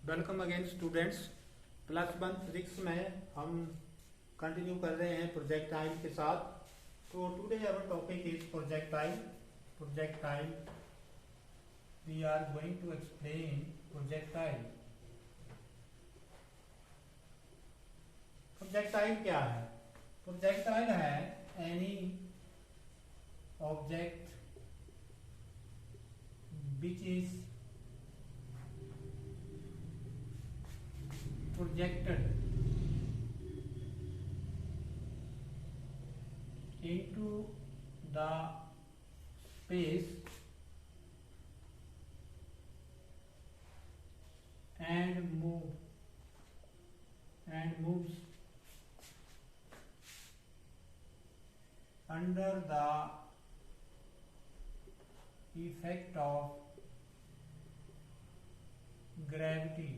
Welcome again students. Class 1 में हम continue कर रहे हैं प्रोजेक्टाइल के साथ। तो today our topic is projectile. Projectile we are going to explain projectile. Projectile क्या है? प्रोजेक्टाइल है any object which is projected into the space and moves under the effect of gravity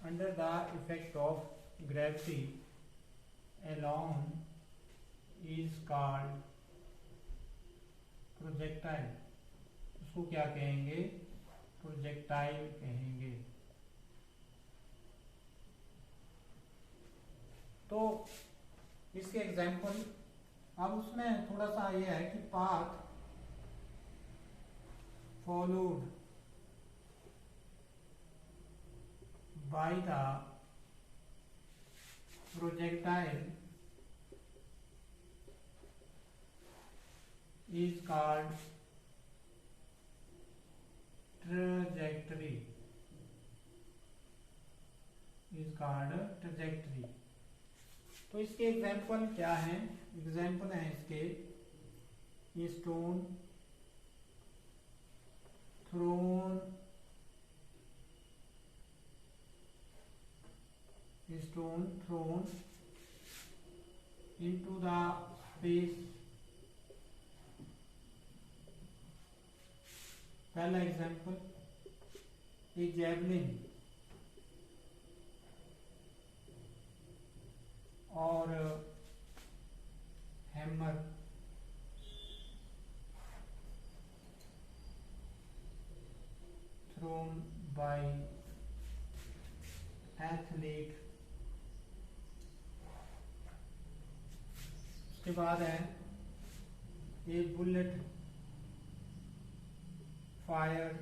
under the effect of gravity alone is called projectile। उसको क्या कहेंगे? Projectile कहेंगे। तो इसके example, अब उसमें थोड़ा सा ये है कि path followed by the projectile is called trajectory। तो इसके एग्जाम्पल क्या हैं? एग्जाम्पल हैं इसके stone thrown into the space। पहला एग्जाम्पल, ए जैवलिन और हैमर थ्रोन बाय एथलीट। उसके बाद है a bullet fire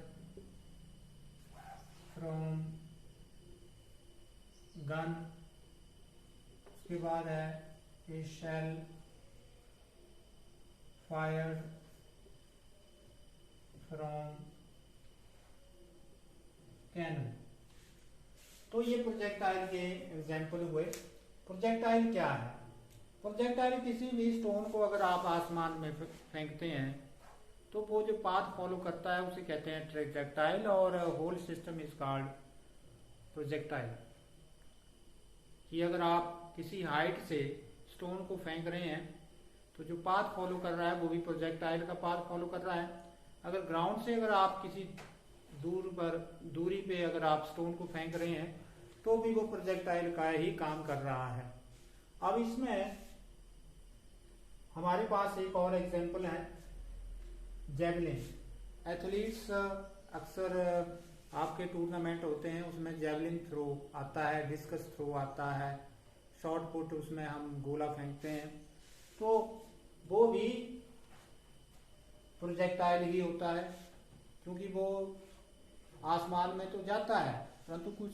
from gun. उसके बाद है a shell fire from cannon. तो ये प्रोजेक्टाइल के एग्जाम्पल हुए। प्रोजेक्टाइल क्या है? प्रोजेक्टाइल किसी भी स्टोन को अगर आप आसमान में फेंकते हैं तो वो जो पाथ फॉलो करता है उसे कहते हैं ट्रैजेक्टाइल, और whole system is called projectile. कि अगर आप किसी हाइट से स्टोन को फेंक रहे हैं तो जो पाथ फॉलो कर रहा है वो भी प्रोजेक्टाइल का पाथ फॉलो कर रहा है। अगर ग्राउंड से अगर आप किसी दूरी पे अगर आप स्टोन को फेंक रहे हैं तो भी वो प्रोजेक्टाइल का ही काम कर रहा है। अब इसमें हमारे पास एक और एग्जांपल है जैवलिन। एथलीट्स अक्सर आपके टूर्नामेंट होते हैं उसमें जैवलिन थ्रो आता है, डिस्कस थ्रो आता है, शॉर्ट पुट उसमें हम गोला फेंकते हैं, तो वो भी प्रोजेक्टाइल ही होता है क्योंकि वो आसमान में तो जाता है परंतु कुछ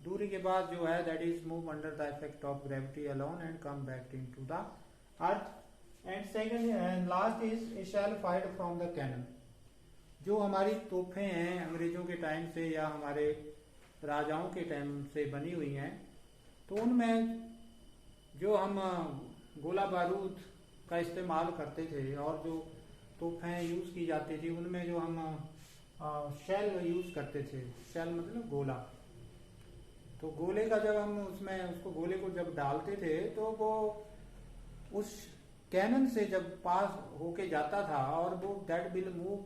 दूरी के बाद जो है that is move under the effect of gravity alone and come back into the earth. And second and last is a shell fired from the cannon. जो हमारी तोपें हैं अंग्रेजों के टाइम से या हमारे राजाओं के टाइम से बनी हुई हैं, तो उनमें जो हम गोला बारूद का इस्तेमाल करते थे और जो तोपें यूज की जाती थी उनमें जो हम शेल यूज करते थे, शेल मतलब गोला। तो गोले का जब हम उसमें उसको गोले को जब डालते थे तो वो उस कैनन से जब पास होके जाता था और वो that will move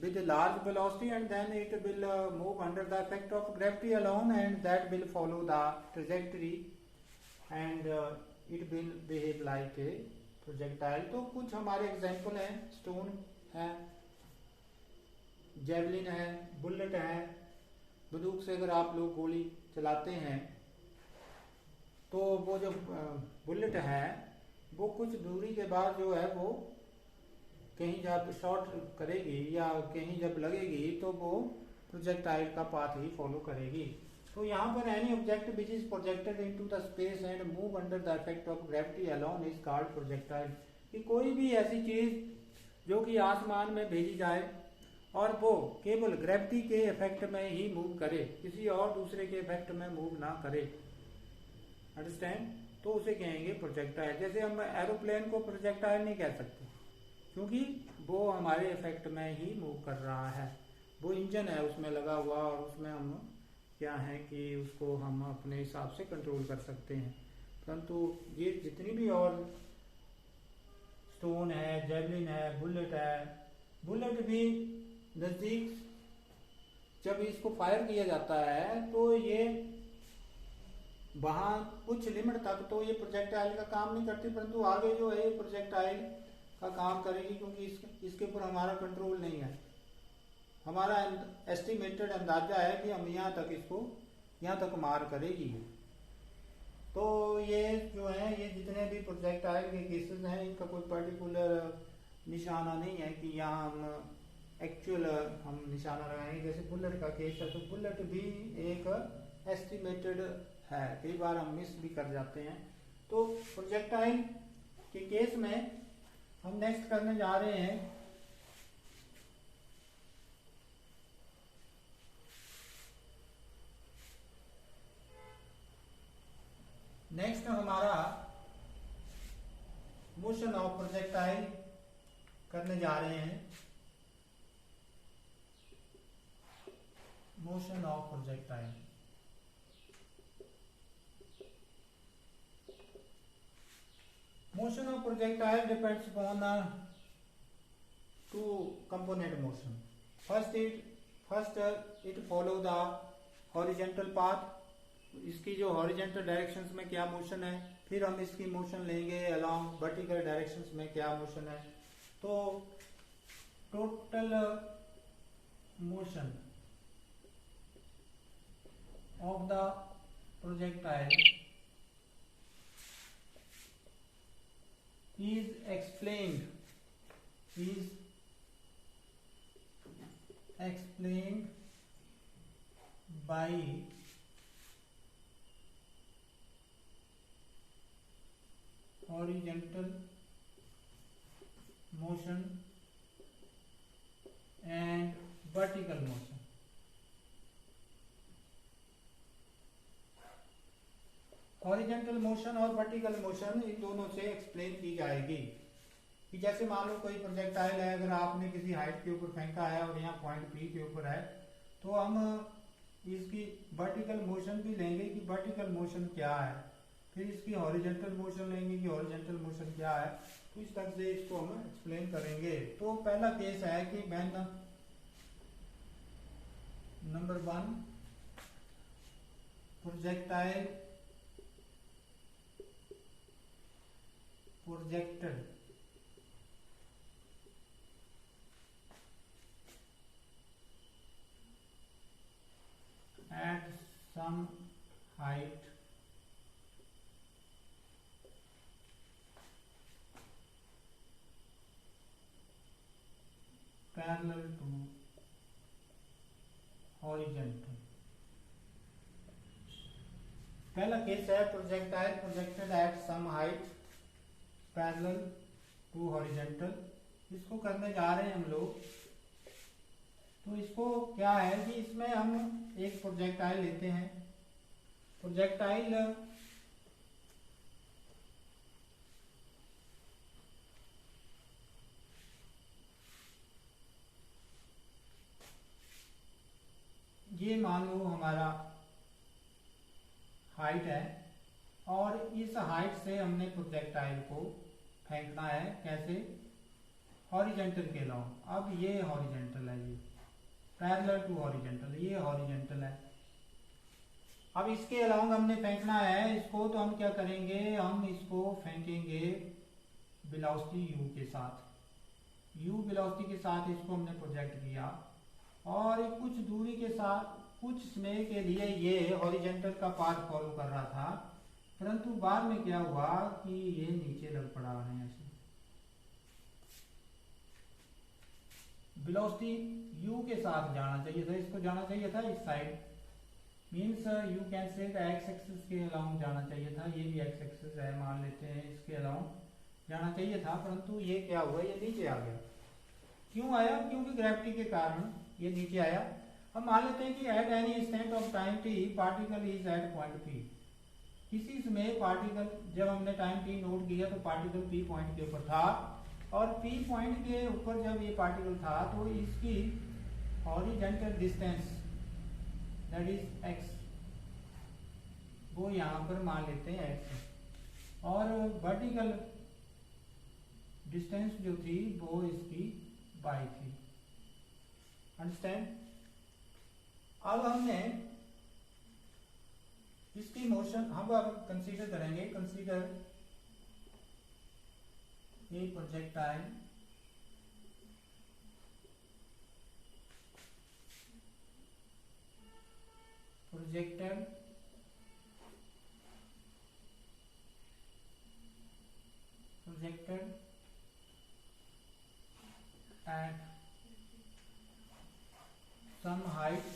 with a large velocity and then it will move under the effect of gravity alone and that will follow the trajectory and it will behave like a projectile. तो कुछ हमारे example हैं, stone है, javelin है, bullet है। बंदूक से अगर आप लोग गोली चलाते हैं तो वो जो बुलेट है वो कुछ दूरी के बाद जो है वो कहीं जब शॉट करेगी या कहीं जब लगेगी तो वो प्रोजेक्टाइल का पाथ ही फॉलो करेगी। तो यहाँ पर any object which is projected into the space and move under the effect of gravity alone is called projectile. कि कोई भी ऐसी चीज जो कि आसमान में भेजी जाए और वो केवल ग्रेविटी के इफेक्ट में ही मूव करे, किसी और दूसरे के इफेक्ट में मूव ना करे, अंडरस्टैंड, तो उसे कहेंगे प्रोजेक्टाइल। जैसे हम एरोप्लेन को प्रोजेक्टाइल नहीं कह सकते क्योंकि वो हमारे इफेक्ट में ही मूव कर रहा है। वो इंजन है उसमें लगा हुआ और उसमें हम क्या है कि उसको हम अपने हिसाब से कंट्रोल कर सकते हैं। परंतु ये जितनी भी और स्टोन है, जेवलिन है, बुलेट भी नज़दीक जब इसको फायर किया जाता है तो ये वहाँ कुछ लिमिट तक तो ये प्रोजेक्टाइल का काम नहीं करती, परंतु आगे जो है ये प्रोजेक्टाइल का काम करेगी क्योंकि इसके ऊपर हमारा कंट्रोल नहीं है। हमारा एस्टिमेटेड अंदाजा है कि हम यहाँ तक मार करेगी। तो ये जो है ये जितने भी प्रोजेक्टाइल के केसेस हैं इनका कोई पर्टिकुलर निशाना नहीं है कि यहाँ हम एक्चुअल हम निशाना लगाएंगे। जैसे बुलेट का केस है तो बुलेट भी एक एस्टिमेटेड है, कई बार हम मिस भी कर जाते हैं। तो प्रोजेक्टाइल के केस में हम नेक्स्ट करने जा रहे हैं नेक्स्ट हमारा मोशन ऑफ प्रोजेक्टाइल करने जा रहे हैं। Motion of projectile, motion of projectile depends upon two component motion. First it follow the horizontal path, इसकी जो horizontal directions में क्या motion है, फिर हम इसकी motion लेंगे along vertical directions में क्या motion है। तो total motion of the projectile is explained by horizontal motion and vertical motion। Horizontal motion और वर्टिकल मोशन इन दोनों से एक्सप्लेन की जाएगी। कि जैसे मान लो कोई प्रोजेक्टाइल है, अगर आपने किसी हाइट के ऊपर फेंका है और यहाँ पॉइंट पी के ऊपर है तो हम इसकी वर्टिकल मोशन भी लेंगे कि वर्टिकल मोशन क्या है, फिर इसकी हॉरिजॉन्टल मोशन लेंगे कि हॉरिजॉन्टल मोशन क्या है। तो इस तरह से इसको हम एक्सप्लेन करेंगे। तो पहला केस है कि when number 1 projectile projected at some height parallel to horizontal। पहला केस है projectile projected at some height parallel to horizontal. इसको करने जा रहे हैं हम लोग। तो इसको क्या है कि इसमें हम एक प्रोजेक्टाइल लेते हैं। प्रोजेक्टाइल ये मान लो हमारा हाइट है और इस हाइट से हमने प्रोजेक्टाइल को फेंकना है। कैसे? हॉरिजॉन्टल के अलाउंग। अब ये हॉरिजॉन्टल है, ये पैरेलल टू हॉरिजॉन्टल, ये हॉरिजॉन्टल है। अब इसके अलाउंग हमने फेंकना है इसको, तो हम क्या करेंगे, हम इसको फेंकेंगे वेलोसिटी u के साथ। u वेलोसिटी के साथ इसको हमने प्रोजेक्ट किया और कुछ दूरी के साथ कुछ समय के लिए ये हॉरिजेंटल का पाथ फॉलो कर रहा था, परंतु बाद में क्या हुआ कि ये नीचे लग पड़ा है। ऐसे वेलोसिटी u के साथ जाना चाहिए था, इसको जाना चाहिए था इस side, means you can say x axis के अलाउंग जाना चाहिए था। ये भी एक्स एक्सिस है, मान लेते हैं, इसके अलाउंग जाना चाहिए था, परंतु ये क्या हुआ, ये नीचे आ गया। क्यों आया? क्योंकि ग्रेविटी के कारण ये नीचे आया। हम मान लेते हैं कि at any instant of time t particle is at point p। किसी समय पार्टिकल, जब हमने टाइम t नोट किया तो पार्टिकल p पॉइंट के ऊपर था, और p पॉइंट के ऊपर जब ये पार्टिकल था तो इसकी horizontal distance that is x, वो यहाँ पर मान लेते हैं x, और वर्टिकल डिस्टेंस जो थी वो इसकी y थी। अंडरस्टैंड? अब हमने इसकी मोशन हम अब कंसीडर करेंगे। Consider a projectile projected at some height,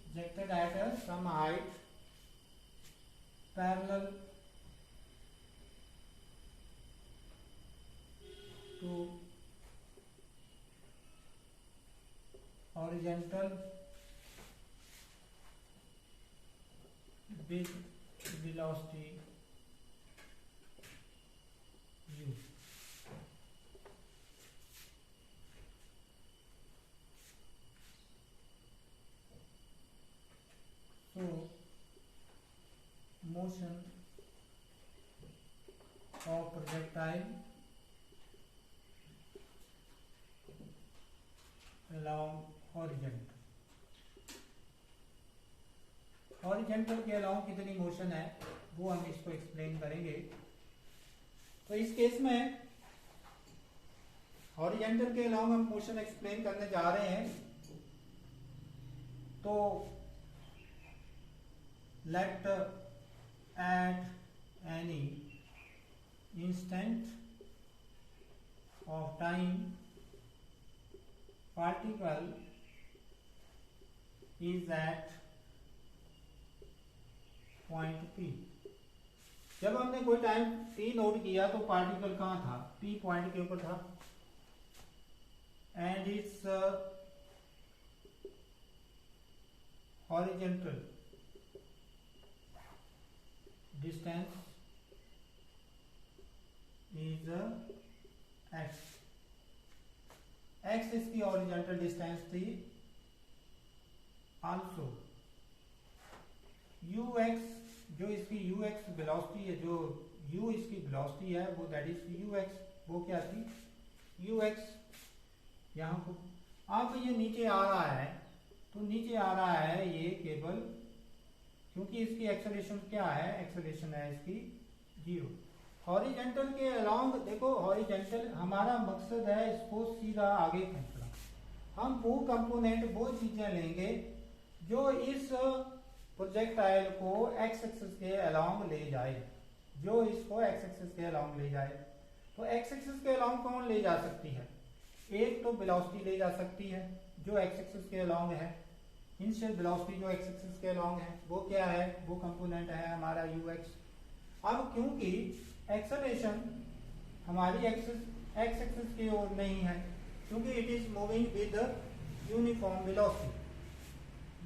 projected at some height parallel to horizontal with velocity u. So motion of projectile along horizontal, horizontal के अलावा कितनी मोशन है वो हम इसको एक्सप्लेन करेंगे। तो इस केस में हॉरिजेंटल के अलावा हम मोशन एक्सप्लेन करने जा रहे हैं। तो let at any instant of time particle is at point P। जब हमने कोई टाइम t नोट किया तो पार्टिकल कहाँ था? P पॉइंट के ऊपर था, and it's horizontal distance is x। x इसकी हॉरिजेंटल डिस्टेंस थी। आल्सो ux, जो इसकी ux वेलोसिटी है, जो u इसकी वेलोसिटी है, वो दैट इज ux, वो क्या थी? ux यहाँ को। अब ये नीचे आ रहा है, तो नीचे आ रहा है ये केवल, क्योंकि इसकी एक्सेलरेशन क्या है? एक्सेलरेशन है इसकी 0। हॉरिजेंटल के अलाउंग देखो, हॉरिजेंटल हमारा मकसद है इसको सीधा आगे खींचना। हम वो कंपोनेंट, वो चीजें लेंगे जो इस प्रोजेक्टाइल को एक्स एक्सिस के अलोंग ले जाए, जो इसको एक्स एक्सिस के अलोंग ले जाए। तो एक्स एक्सिस के अलोंग कौन ले जा सकती है? एक तो वेलोसिटी ले जा सकती है जो एक्स एक्सिस के अलोंग है। इनिशियल वेलोसिटी जो एक्स एक्सिस के अलोंग है वो क्या है? वो कंपोनेंट है हमारा ux। अब क्योंकि एक्सेलरेशन हमारी एक्स एक्सिस की ओर नहीं है, क्योंकि it is moving with uniform velocity,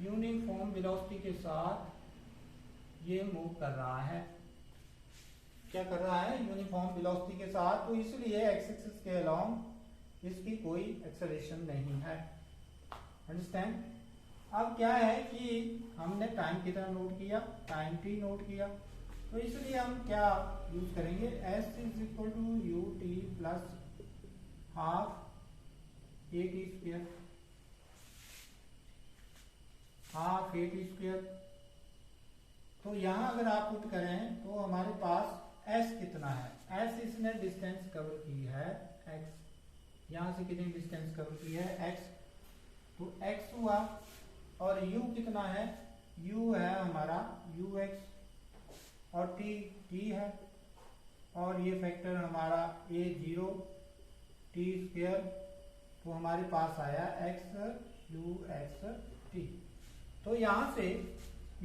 uniform velocity के साथ ये मूव कर रहा है। क्या कर रहा है? यूनिफॉर्म वेलोसिटी के साथ। तो इसलिए एक्स एक्सिस के अलोंग इसकी कोई एक्सेलरेशन नहीं है। अंडरस्टैंड? अब क्या है कि हमने टाइम कितना नोट किया? टाइम t नोट किया, तो इसलिए हम क्या यूज करेंगे? s is equal to U T plus half A T square, half A T square. तो यहां अगर आप पुट करें तो हमारे पास s कितना है? s इसने डिस्टेंस कवर की है x, यहाँ से कितनी डिस्टेंस कवर की है x, तो x हुआ और u कितना है, u है हमारा ux और t है और ये फैक्टर हमारा a0 t स्क्वायर, तो हमारे पास आया x ux t। तो यहाँ से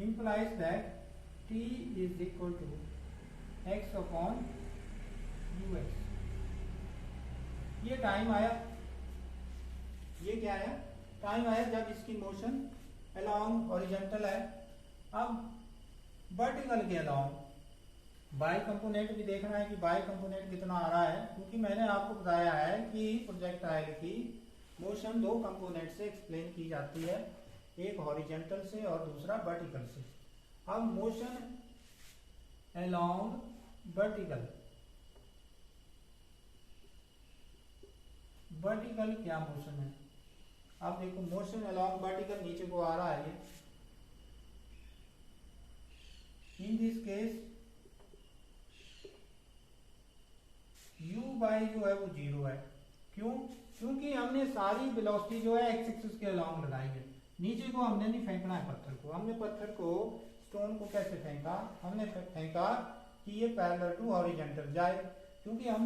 implies that t is equal to x upon ux। ये टाइम आया, ये क्या है, टाइम आया जब इसकी मोशन अलोंग हॉरिजॉन्टल है। अब वर्टिकल के अलोंग बाई कंपोनेंट भी देखना है कि बाई कंपोनेंट कितना आ रहा है, क्योंकि मैंने आपको बताया है कि प्रोजेक्टाइल की मोशन दो कंपोनेंट से एक्सप्लेन की जाती है, एक हॉरिजॉन्टल से और दूसरा वर्टिकल से। अब मोशन अलोंग वर्टिकल, वर्टिकल क्या मोशन है, अब देखो मोशन अलोंग वर्टिकल नीचे को आ रहा है ये, in this case u by जो है वो 0 है। क्यों, क्योंकि हमने सारी वेलोसिटी जो है एक्स एक्सिस के अलोंग लगाई है, नीचे को हमने नहीं फेंकना है पत्थर को। हमने पत्थर को, स्टोन को कैसे फेंका, हमने फेंका कि ये पैरेलल टू हॉरिजॉन्टल जाए, क्योंकि हम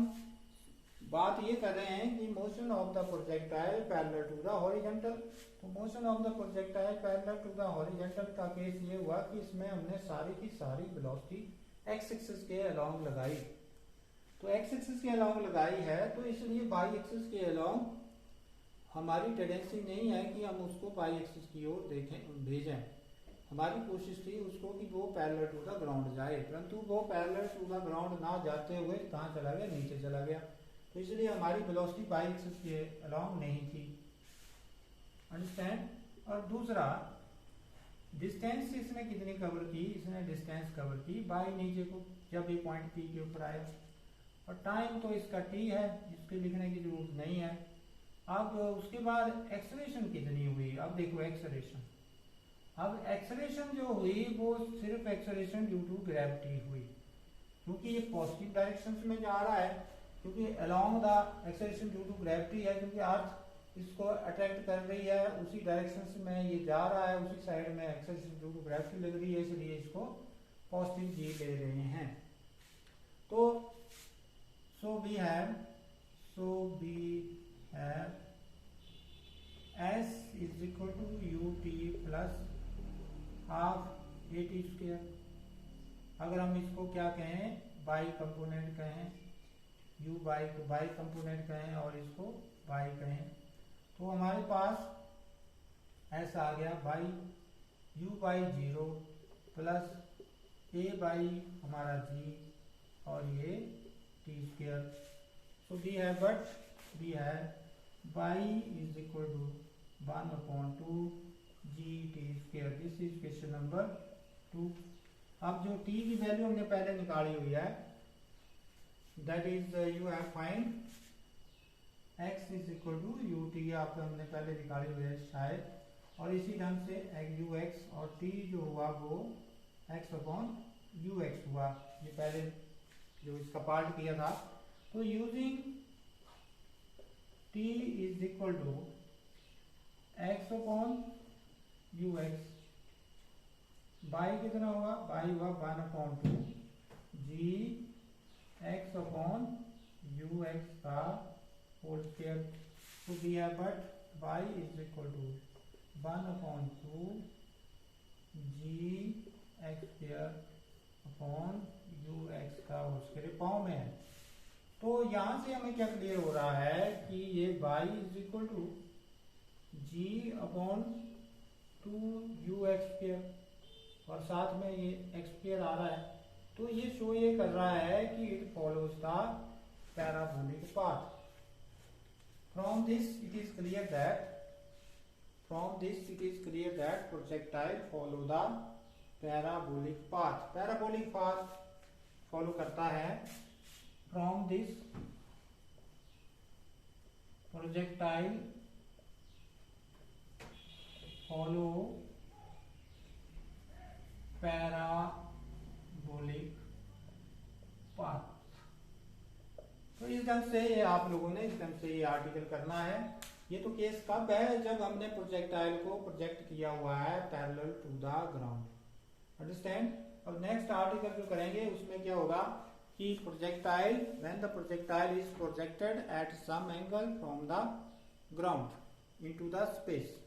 बात ये कर रहे हैं कि motion of the projectile parallel to the horizontal. तो motion of the projectile parallel to the horizontal का केस ये हुआ कि इसमें हमने सारी की सारी वेलोसिटी एक्स एक्सिस के अलोंग लगाई। तो एक्स एक्सिस के अलोंग लगाई है, तो इसलिए बाई एक्सिस के अलोंग हमारी टेंडेंसी नहीं है कि हम उसको बाई एक्सिस की ओर देखें भेजें। हमारी कोशिश थी उसको कि वो पैरेलल टू द ग्राउंड जाए, परंतु वो पैरेलल टू द ग्राउंड ना जाते हुए कहाँ चला गया, नीचे चला गया। तो इसलिए हमारी वेलोसिटी बाई एक्सिस के अलोंग नहीं थी। अंडरस्टैंड। और दूसरा डिस्टेंस इसने कितनी कवर की, इसने डिस्टेंस कवर की बाई नीचे को, जब ये पॉइंट पी के ऊपर आया। और टाइम तो इसका t है, इसके लिखने की जरूरत नहीं है। अब उसके बाद एक्सेलरेशन कितनी हुई, अब देखो एक्सेलरेशन, अब एक्सेलरेशन जो हुई वो सिर्फ एक्सेलरेशन ड्यू टू ग्रेविटी हुई, क्योंकि ये पॉजिटिव डायरेक्शन में जा रहा है, क्योंकि along the acceleration due to gravity है, क्योंकि अर्थ इसको अट्रैक्ट कर रही है, उसी डायरेक्शन में ये जा रहा है, उसी साइड में एक्सेलरेशन ड्यू टू ग्रेविटी लग रही है, इसलिए इसको पॉजिटिव जी ले रहे हैं। तो so we have s is equal to ut plus half at square। अगर हम इसको क्या कहें, बाई कंपोनेंट कहें, u बाई को बाई कंपोनेंट कहें और इसको बाई कहें, तो हमारे पास ऐसा आ गया by u by 0 plus a by हमारा g और ये t square। So we have y is equal to 1/2 g t square। This is question number 2। अब जो t की वैल्यू हमने पहले निकाली हुई है, that is you have find x is equal to ut, आपको हमने पहले निकाली हुई है शायद, और इसी ढंग से ux और t जो हुआ वो x अपॉन ux हुआ, ये पहले जो इसका पार्ट किया था। तो using t is equal to x upon ux, Y कितना होगा, बाई हुआ 1/2 g x अपॉन ux का होल स्क्वायर। तो दिया, but y is equal to 1/2 g x square upon ux का होल स्क्वायर पाँव में है। तो यहाँ से हमें क्या क्लियर हो रहा है कि ये y is equal to g upon 2ux square और साथ में ये x स्क्वायर आ रहा है। तो ये शो ये कर रहा है कि it follows the parabolic path. From this it is clear that projectile follow the parabolic path. Parabolic path follow करता है। From this projectile follow parabolic path. तो इस ढंग से ये आप लोगों ने इस ढंग से ये आर्टिकल करना है। ये तो केस कब है, जब हमने प्रोजेक्टाइल को प्रोजेक्ट किया हुआ है parallel to the ground. Understand. अब नेक्स्ट आर्टिकल जो करेंगे उसमें क्या होगा कि projectile when the projectile is projected at some angle from the ground into the space.